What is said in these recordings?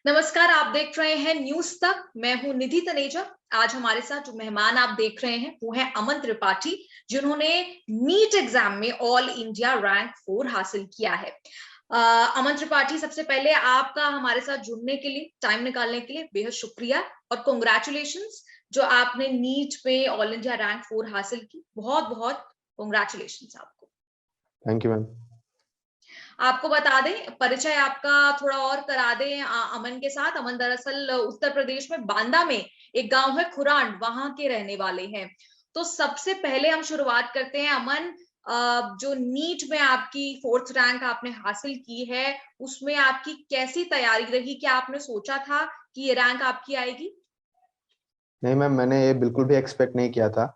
नमस्कार, आप देख रहे हैं न्यूज तक। मैं हूं निधि तनेजा। आज हमारे साथ जो मेहमान आप देख रहे हैं वो है अमन त्रिपाठी, जिन्होंने नीट एग्जाम में ऑल इंडिया रैंक 4 हासिल किया है। अमन त्रिपाठी, सबसे पहले आपका हमारे साथ जुड़ने के लिए, टाइम निकालने के लिए बेहद शुक्रिया और कॉन्ग्रेचुलेशंस जो आपने नीट में ऑल इंडिया रैंक 4 हासिल की। बहुत बहुत कॉन्ग्रेचुलेशंस आपको। Thank you ma'am. आपको बता दें, परिचय आपका थोड़ा और करा दें अमन के साथ। अमन दरअसल उत्तर प्रदेश में बांदा में एक गांव है खुरांड, वहां के रहने वाले हैं। तो सबसे पहले हम शुरुआत करते हैं अमन, जो नीट में आपकी 4th रैंक आपने हासिल की है, उसमें आपकी कैसी तैयारी रही? क्या आपने सोचा था कि ये रैंक आपकी आएगी? नहीं मैम, मैंने ये बिल्कुल भी एक्सपेक्ट नहीं किया था।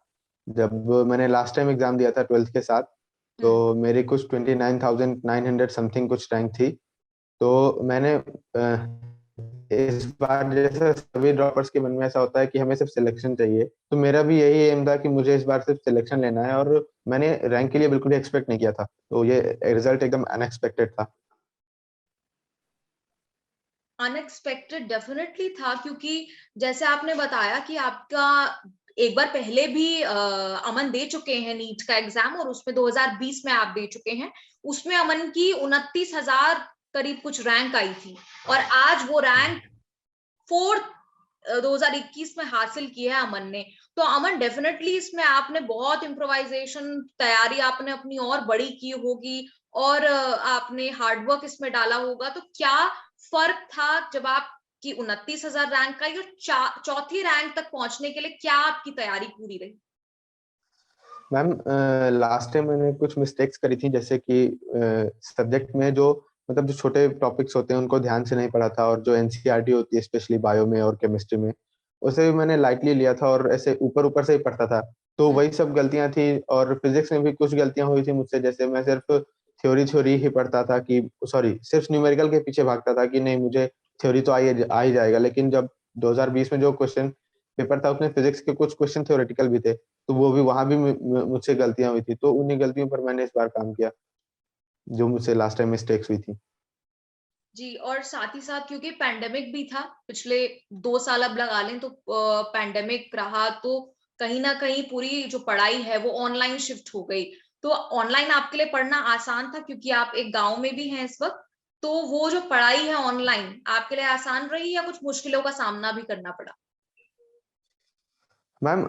जब मैंने लास्ट टाइम एग्जाम दिया था 12th के साथ, तो मेरी कुछ 29,900 समथिंग कुछ रैंक थी। तो मैंने इस बार, जैसे सभी ड्रॉपर्स के मन में ऐसा होता है कि हमें सिर्फ सिलेक्शन चाहिए, तो मेरा भी यही एम था कि मुझे इस बार सिर्फ सिलेक्शन लेना है, और मैंने रैंक के लिए बिल्कुल भी एक्सपेक्ट नहीं किया था। तो ये रिजल्ट एकदम अनएक्सपेक्टेड था। अनएक्सपेक्टेड डेफिनेटली था, क्योंकि जैसे आपने बताया कि आपका एक बार पहले भी अमन दे चुके हैं नीट का एग्जाम, और उसमें 2020 में आप दे चुके हैं। उसमें अमन की 29,000 करीब कुछ रैंक आई थी, और आज वो रैंक 4th 2021 में हासिल की है अमन ने। तो अमन, डेफिनेटली इसमें आपने बहुत इम्प्रोवाइजेशन तैयारी आपने अपनी और बड़ी की होगी, और आपने हार्डवर्क इसमें डाला होगा। तो क्या फर्क था जब आपकी 29,000 रैंक आई और चौथी रैंक तक पहुंचने के लिए क्या आपकी तैयारी पूरी रही? मैम, लास्ट टाइम मैंने कुछ मिस्टेक्स करी थी, जैसे कि सब्जेक्ट में जो मतलब जो छोटे टॉपिक्स होते हैं उनको ध्यान से नहीं पढ़ा था, और जो एनसीईआरटी होती है स्पेशली बायो में और केमिस्ट्री में, उसे भी मैंने लाइटली लिया था और ऐसे ऊपर ऊपर से ही पढ़ता था। तो वही सब गलतियां थी, और फिजिक्स में भी कुछ गलतियां हुई थी मुझसे। जैसे मैं सिर्फ थ्योरी थ्योरी ही पढ़ता था, कि सॉरी, सिर्फ न्यूमेरिकल के पीछे भागता था कि नहीं मुझे थ्योरी तो आ ही जाएगा। लेकिन जब 2020 में जो क्वेश्चन पेपर था उसमें फिजिक्स के कुछ क्वेश्चन थ्योरेटिकल भी थे, तो वो भी वहां भी मुझसे गलतियां हुई थी। तो उन्हीं गलतियों पर मैंने इस बार काम किया, जो मुझसे लास्ट टाइम मिस्टेक्स हुई थी। जी, और साथ ही साथ क्योंकि पैंडेमिक भी था, पिछले 2 साल अब लगा लें तो पैंडेमिक रहा, तो कहीं ना कहीं पूरी जो पढ़ाई है वो ऑनलाइन शिफ्ट हो गई। तो ऑनलाइन आपके लिए पढ़ना आसान था, क्योंकि आप एक गांव में भी हैं इस वक्त। तो वो जो पढ़ाई है ऑनलाइन आपके लिए आसान रही, या कुछ मुश्किलों का सामना भी करना पड़ा? मैम,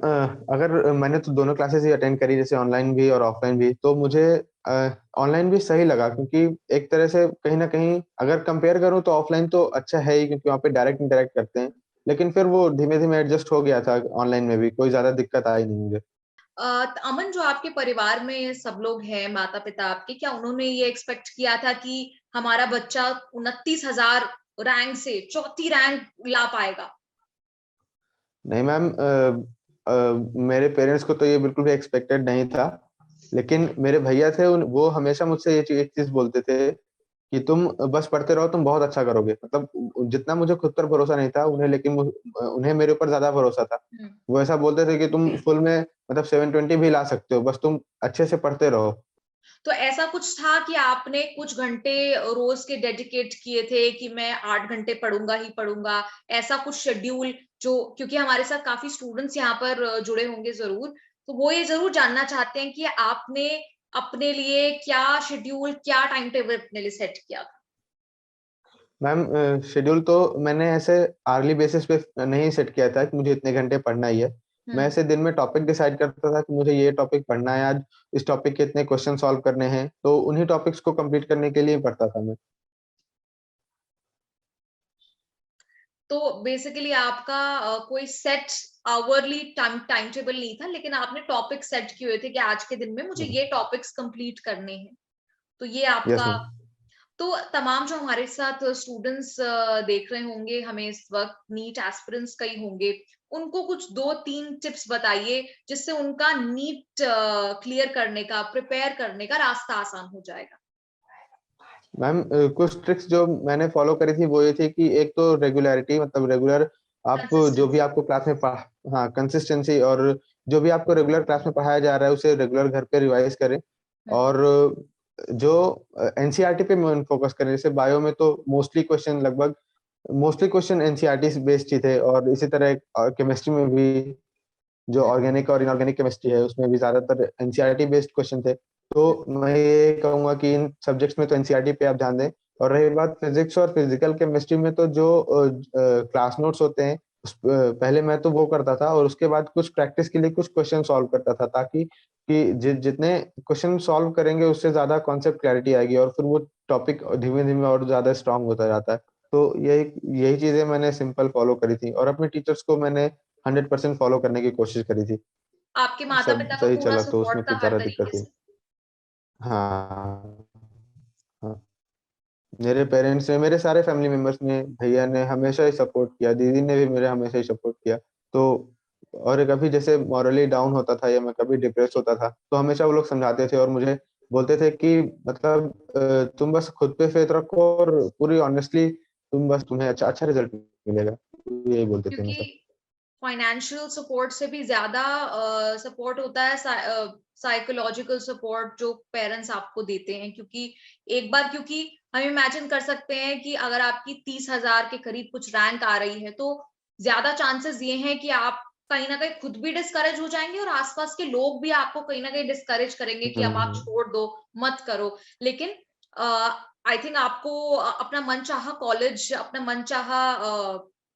अगर मैंने तो दोनों क्लासेस ही अटेंड करी, जैसे ऑनलाइन भी और ऑफलाइन भी, तो मुझे ऑनलाइन भी सही लगा, क्योंकि एक तरह से कहीं ना कहीं अगर कंपेयर करूं तो ऑफलाइन तो अच्छा है ही, क्योंकि वहाँ पे डायरेक्ट इंटरेक्ट करते हैं। लेकिन फिर वो धीमे धीमे एडजस्ट हो गया था, ऑनलाइन में भी कोई ज्यादा दिक्कत आई नहीं मुझे। अमन, जो आपके परिवार में सब लोग हैं, माता पिता आपके, क्या उन्होंने ये एक्सपेक्ट किया था कि हमारा बच्चा 29,000 रैंक से चौथी रैंक ला पाएगा? नहीं मैम, मेरे पेरेंट्स को तो ये बिल्कुल भी एक्सपेक्टेड नहीं था। लेकिन मेरे भैया थे, वो हमेशा मुझसे एक चीज बोलते थे कि तुम बस पढ़ते रहो, तुम बहुत अच्छा करोगे। मतलब जितना मुझे खुद पर भरोसा नहीं था उन्हें, लेकिन उन्हें मेरे ऊपर ज्यादा भरोसा था। वो ऐसा बोलते थे कि तुम फुल में मतलब 720 भी ला सकते हो, बस तुम अच्छे से पढ़ते रहो। तो ऐसा कुछ था कि आपने कुछ घंटे रोज के डेडिकेट किए थे कि मैं 8 घंटे पढ़ूंगा ही पढ़ूंगा? ऐसा कुछ शेड्यूल, जो क्योंकि हमारे साथ काफी स्टूडेंट्स यहाँ पर जुड़े होंगे जरूर, तो वो ये जरूर जानना चाहते हैं कि आपने अपने लिए क्या शेड्यूल, क्या टाइम टेबल अपने लिए सेट किया था? मैम, शेड्यूल तो मैंने ऐसे आर्ली बेसिस पे नहीं सेट किया था कि मुझे इतने घंटे पढ़ना ही है। मैं ऐसे दिन में टॉपिक डिसाइड करता था कि मुझे ये टॉपिक पढ़ना है आज, इस टॉपिक के इतने क्वेश्चन सॉल्व करने हैं, तो उन्हीं टॉपिक्स को कंप्लीट करने के लिए पढ़ता था मैं। तो बेसिकली आपका कोई set hourly time time table नहीं था, लेकिन आपने टॉपिक सेट किए हुए थे कि आज के दिन में मुझे ये टॉपिक्स कंप्लीट करने हैं। तो ये यस आपका। मैम। तो तमाम जो हमारे साथ स्टूडेंट्स देख रहे होंगे हमें इस वक्त, नीट एस्पिरेंट्स कई होंगे, उनको कुछ 2-3 टिप्स बताइए जिससे उनका नीट क्लियर करने का, प्रिपेयर करने का रास्ता आसान हो जाएगा। मैम, कुछ ट्रिक्स जो मैंने फॉलो करी थी वो ये थी कि एक तो रेगुलरिटी, मतलब रेगुलर आप जो भी कंसिस्टेंसी। आपको क्लास में पढ़ा, हाँ कंसिस्टेंसी, और जो भी आपको रेगुलर क्लास में पढ़ाया जा रहा है उसे रेगुलर घर पे रिवाइज करें। और जो एनसीईआरटी पे फोकस करें, जैसे बायो में तो मोस्टली क्वेश्चन लगभग मोस्टली क्वेश्चन एनसीईआरटी बेस्ड ही थे, और इसी तरह केमिस्ट्री में भी जो ऑर्गेनिक और इनऑर्गेनिक केमिस्ट्री है उसमें भी ज्यादातर एनसीईआरटी बेस्ड क्वेश्चन थे। तो मैं ये कहूंगा कि इन सब्जेक्ट्स में तो एनसीईआरटी पे आप ध्यान दें। और रही बात फिजिक्स और फिजिकल केमिस्ट्री में, तो जो क्लास नोट्स होते हैं पहले मैं तो वो करता था, और उसके बाद कुछ प्रैक्टिस के लिए कुछ क्वेश्चन सॉल्व करता था, ताकि जितने क्वेश्चन सॉल्व करेंगे उससे ज्यादा कॉन्सेप्ट क्लैरिटी आएगी, और फिर वो टॉपिक धीमे धीमे और ज्यादा स्ट्रांग होता जाता है। तो यही यही चीजें मैंने सिंपल फॉलो करी थी, और अपने टीचर्स को मैंने 100% फॉलो करने की कोशिश करी थी। आपके माता सब पिता का सही पूरा चला, तो सपोर्ट उसमें था कुछ हर ज्यादा दिक्कत तरीके हुई। से? हाँ, हाँ। मेरे पेरेंट्स ने, मेरे सारे फैमिली मेंबर्स ने, भैया ने हमेशा ही सपोर्ट किया, दीदी ने भी मेरे हमेशा ही सपोर्ट किया। तो और कभी जैसे मॉरली डाउन होता था या मैं कभी डिप्रेस होता था, तो हमेशा वो लोग समझाते थे और मुझे बोलते थे कि मतलब तुम बस खुद पे फेथ रखो, और पूरी ऑनेस्टली तुम बस, तुम्हें अच्छा अच्छा रिजल्ट मिलेगा, तो यही बोलते थे क्योंकि हमेशा। फाइनेंशियल सपोर्ट से भी ज्यादा सपोर्ट होता है साइकोलॉजिकल सपोर्ट जो पेरेंट्स आपको देते हैं। क्योंकि एक बार, क्योंकि हम इमेजिन कर सकते हैं कि अगर आपकी 30,000 के करीब कुछ रैंक आ रही है, तो ज्यादा चांसेस ये हैं कि आप कहीं ना कहीं खुद भी डिस्करेज हो जाएंगे और आसपास के लोग भी आपको कहीं ना कहीं डिस्करेज करेंगे कि अब आप हम्म। छोड़ दो, मत करो। लेकिन आई थिंक आपको अपना मनचाहा कॉलेज, अपना मनचाहा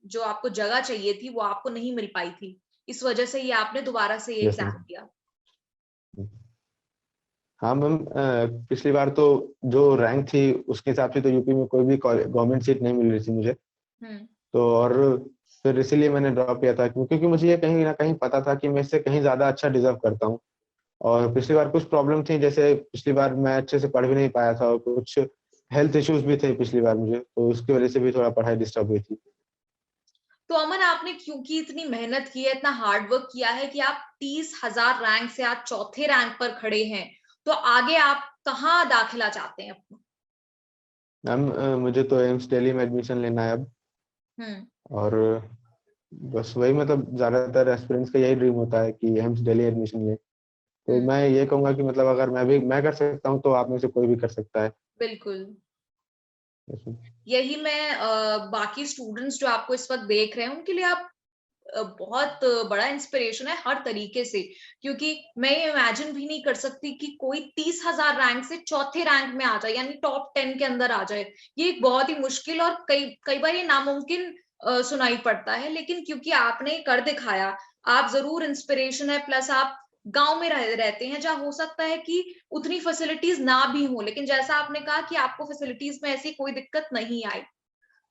जो आपको जगह चाहिए थी वो आपको नहीं मिल पाई थी, इस वजह से ये आपने दोबारा से ये यस एग्जाम मैम। दिया। हाँ मैम, पिछली बार तो जो रैंक थी उसके हिसाब से तो यूपी में कोई भी गवर्नमेंट सीट नहीं मिल रही थी मुझे। हम्म। तो और फिर इसीलिए मैंने ड्रॉप किया था, क्योंकि मुझे ये कहीं ना कहीं पता था कि मैं इससे कहीं ज्यादा अच्छा डिजर्व करता हूँ। और पिछली बार कुछ प्रॉब्लम थी, जैसे पिछली बार मैं अच्छे से पढ़ भी नहीं पाया था, और कुछ हेल्थ इश्यूज भी थे पिछली बार मुझे, तो उसकी वजह से भी थोड़ा पढ़ाई डिस्टर्ब हुई थी। तो अमन, आपने क्योंकि इतनी मेहनत की है, इतना हार्ड वर्क किया है कि आप 30,000 रैंक से आज चौथे रैंक पर खड़े हैं, तो आगे आप कहाँ दाखिला चाहते हैं अपना? मैम, मुझे तो एम्स दिल्ली में एडमिशन लेना है अब। हम्म। और बस वही, मतलब ज्यादातर एस्पिरेंट्स का यही ड्रीम होता है कि एम्स दिल्ली एडमिशन ले। तो हम्म। मैं ये कहूंगा कि मतलब अगर मैं कर सकता हूँ, तो आप में से कोई भी कर सकता है। बिल्कुल। इसमें। यही मैं बाकी स्टूडेंट्स जो आपको इस वक्त देख रहे हैं उनके लिए आप बहुत बड़ा इंस्पिरेशन है हर तरीके से। क्योंकि मैं ये इमेजिन भी नहीं कर सकती कि कोई 30,000 रैंक से चौथे रैंक में आ जाए, यानी टॉप 10 के अंदर आ जाए। ये एक बहुत ही मुश्किल और कई कई बार ये नामुमकिन सुनाई पड़ता है, लेकिन क्योंकि आपने कर दिखाया, आप जरूर इंस्पिरेशन है। प्लस आप गांव में रहते हैं जहां हो सकता है कि उतनी फैसिलिटीज ना भी हो, लेकिन जैसा आपने कहा कि आपको फैसिलिटीज में ऐसी कोई दिक्कत नहीं आई।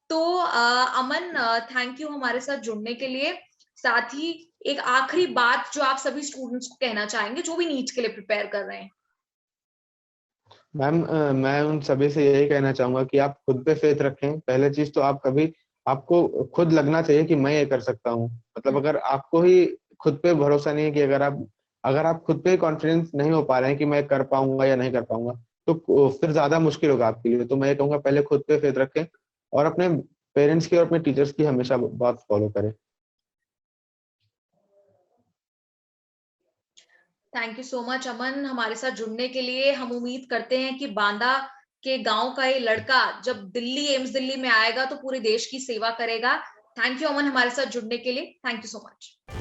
तो अमन, थैंक यू हमारे साथ जुड़ने के लिए। साथ ही एक आखिरी बात जो आप सभी स्टूडेंट्स को कहना चाहेंगे जो भी नीट के लिए प्रिपेयर कर रहे हैं। मैम, मैं उन सभी से यही कहना चाहूंगा कि आप खुद पे फेथ रखें। पहले चीज तो आप कभी, आपको खुद लगना चाहिए कि मैं ये कर सकता हूँ। मतलब हम्म। अगर आपको ही खुद पे भरोसा नहीं है, कि अगर आप खुद पे कॉन्फिडेंस नहीं हो पा रहे हैं कि मैं कर पाऊंगा या नहीं कर पाऊंगा, तो फिर ज्यादा मुश्किल होगा आपके लिए। तो मैं ये कहूंगा, पहले खुद पे फेथ रखें, और अपने पेरेंट्स की और अपने टीचर्स की हमेशा बात फॉलो करें। थैंक यू सो मच अमन हमारे साथ जुड़ने के लिए। हम उम्मीद करते हैं कि बांदा के गांव का ये लड़का जब दिल्ली, एम्स दिल्ली में आएगा तो पूरे देश की सेवा करेगा। थैंक यू अमन हमारे साथ जुड़ने के लिए। Thank you so much.